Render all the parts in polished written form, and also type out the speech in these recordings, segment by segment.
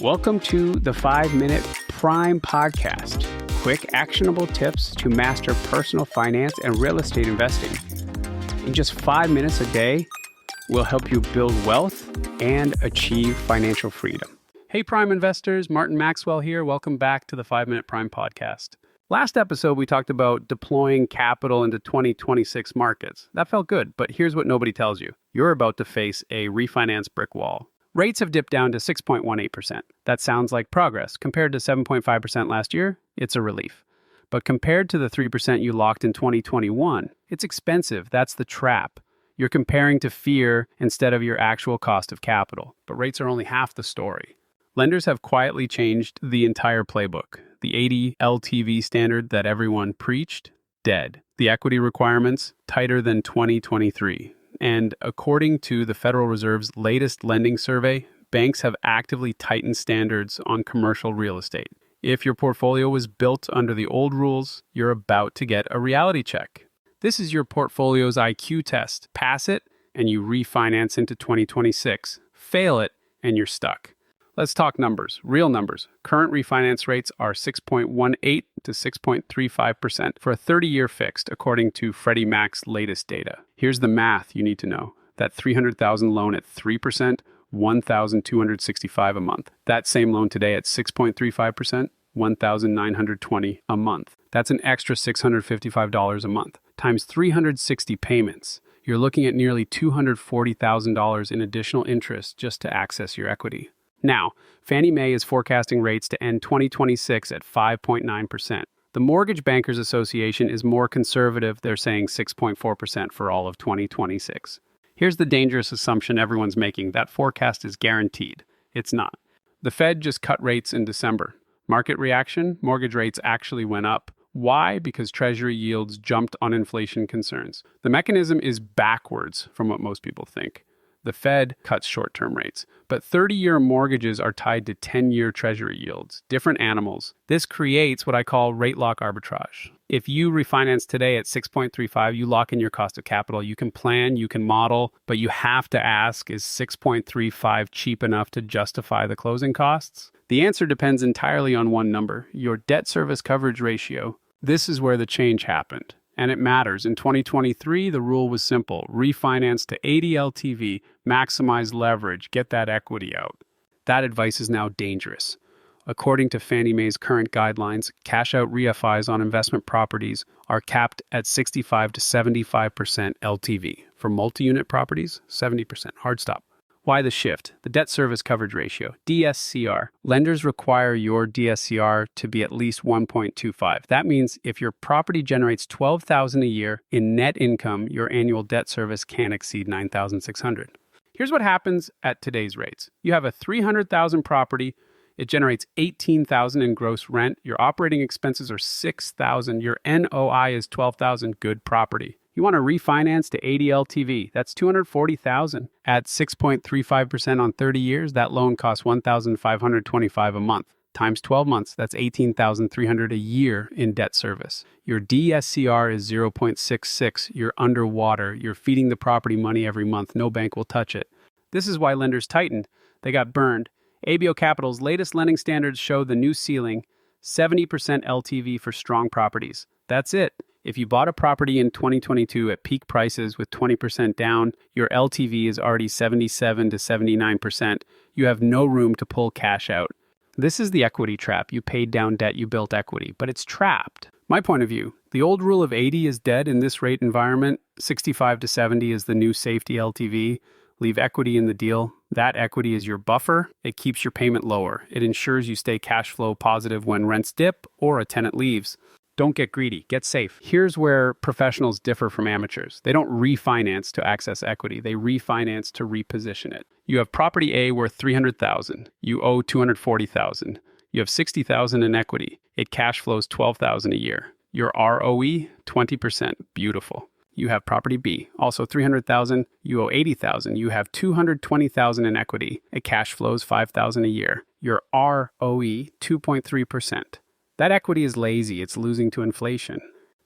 Welcome to the 5-Minute Prime Podcast. Quick, actionable tips to master personal finance and real estate investing. In just 5 minutes a day, we'll help you build wealth and achieve financial freedom. Hey, Prime investors, Martin Maxwell here. Welcome back to the 5-Minute Prime Podcast. Last episode, we talked about deploying capital into 2026 markets. That felt good, but here's what nobody tells you. You're about to face a refinance brick wall. Rates have dipped down to 6.18%. That sounds like progress. Compared to 7.5% last year, it's a relief. But compared to the 3% you locked in 2021, it's expensive. That's the trap. You're comparing to fear instead of your actual cost of capital. But rates are only half the story. Lenders have quietly changed the entire playbook. The 80 LTV standard that everyone preached, dead. The equity requirements, tighter than 2023. And according to the Federal Reserve's latest lending survey, banks have actively tightened standards on commercial real estate. If your portfolio was built under the old rules, you're about to get a reality check. This is your portfolio's IQ test. Pass it, and you refinance into 2026. Fail it, and you're stuck. Let's talk numbers, real numbers. Current refinance rates are 6.18 to 6.35% for a 30-year fixed, according to Freddie Mac's latest data. Here's the math you need to know. That $300,000 loan at 3%, $1,265 a month. That same loan today at 6.35%, $1,920 a month. That's an extra $655 a month, times 360 payments. You're looking at nearly $240,000 in additional interest just to access your equity. Now, Fannie Mae is forecasting rates to end 2026 at 5.9%. The Mortgage Bankers Association is more conservative. They're saying 6.4% for all of 2026. Here's the dangerous assumption everyone's making. That forecast is guaranteed. It's not. The Fed just cut rates in December. Market reaction? Mortgage rates actually went up. Why? Because Treasury yields jumped on inflation concerns. The mechanism is backwards from what most people think. The Fed cuts short-term rates, but 30-year mortgages are tied to 10-year Treasury yields, different animals. This creates what I call rate lock arbitrage. If you refinance today at 6.35, you lock in your cost of capital. You can plan, you can model, but you have to ask, is 6.35 cheap enough to justify the closing costs? The answer depends entirely on one number, your debt service coverage ratio. This is where the change happened. And it matters. In 2023, the rule was simple. Refinance to 80 LTV, maximize leverage, get that equity out. That advice is now dangerous. According to Fannie Mae's current guidelines, cash-out refis on investment properties are capped at 65 to 75% LTV. For multi-unit properties, 70%. Hard stop. Why the shift? The debt service coverage ratio, DSCR. Lenders require your DSCR to be at least 1.25. That means if your property generates $12,000 a year in net income, your annual debt service can't exceed $9,600. Here's what happens at today's rates. You have a $300,000 property. It generates $18,000 in gross rent. Your operating expenses are $6,000. Your NOI is $12,000. Good property. You want to refinance to 80 LTV. That's $240,000 at 6.35% on 30 years. That loan costs $1,525 a month. Times 12 months, that's $18,300 a year in debt service. Your DSCR is 0.66. You're underwater. You're feeding the property money every month. No bank will touch it. This is why lenders tightened. They got burned. ABO Capital's latest lending standards show the new ceiling, 70% LTV for strong properties. That's it. If you bought a property in 2022 at peak prices with 20% down, your LTV is already 77 to 79%. You have no room to pull cash out. This is the equity trap. You paid down debt, you built equity, but it's trapped. My point of view, the old rule of 80 is dead in this rate environment. 65 to 70 is the new safety LTV. Leave equity in the deal. That equity is your buffer. It keeps your payment lower. It ensures you stay cash flow positive when rents dip or a tenant leaves. Don't get greedy. Get safe. Here's where professionals differ from amateurs. They don't refinance to access equity. They refinance to reposition it. You have property A worth $300,000. You owe $240,000. You have $60,000 in equity. It cash flows $12,000 a year. Your ROE, 20%. Beautiful. You have property B, also $300,000. You owe $80,000. You have $220,000 in equity. It cash flows $5,000 a year. Your ROE, 2.3%. That equity is lazy. It's losing to inflation.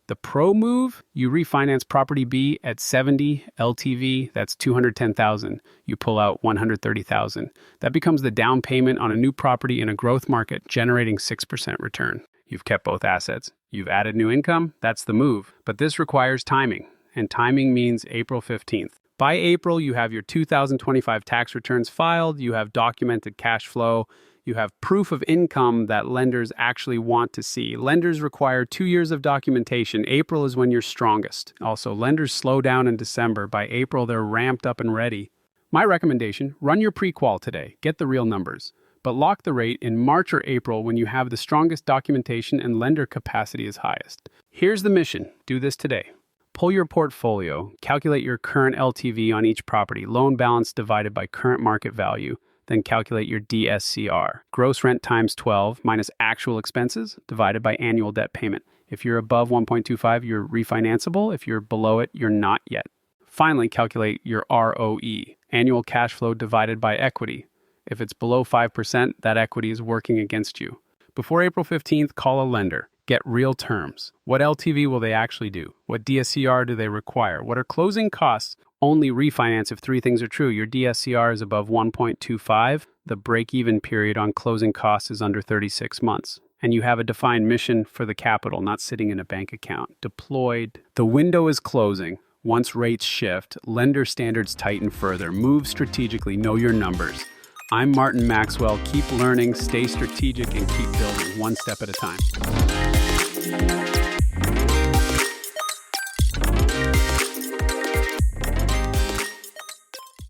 The pro move, you refinance property B at 70 LTV, that's 210,000. You pull out 130,000. That becomes the down payment on a new property in a growth market, generating 6% return. You've kept both assets. You've added new income. That's the move. But this requires timing, and timing means April 15th. By April, you have your 2025 tax returns filed, you have documented cash flow, you have proof of income that lenders actually want to see. Lenders require 2 years of documentation. April is when you're strongest. Also, lenders slow down in December. By April, they're ramped up and ready. My recommendation, run your pre-qual today. Get the real numbers. But lock the rate in March or April when you have the strongest documentation and lender capacity is highest. Here's the mission. Do this today. Pull your portfolio. Calculate your current LTV on each property. Loan balance divided by current market value. Then calculate your DSCR. Gross rent times 12 minus actual expenses divided by annual debt payment. If you're above 1.25, you're refinanceable. If you're below it, you're not yet. Finally, calculate your ROE, annual cash flow divided by equity. If it's below 5%, that equity is working against you. Before April 15th, call a lender. Get real terms. What LTV will they actually do? What DSCR do they require? What are closing costs? Only refinance if three things are true. Your DSCR is above 1.25. The break-even period on closing costs is under 36 months. And you have a defined mission for the capital, not sitting in a bank account. Deployed. The window is closing. Once rates shift, lender standards tighten further. Move strategically. Know your numbers. I'm Martin Maxwell. Keep learning, stay strategic, and keep building one step at a time.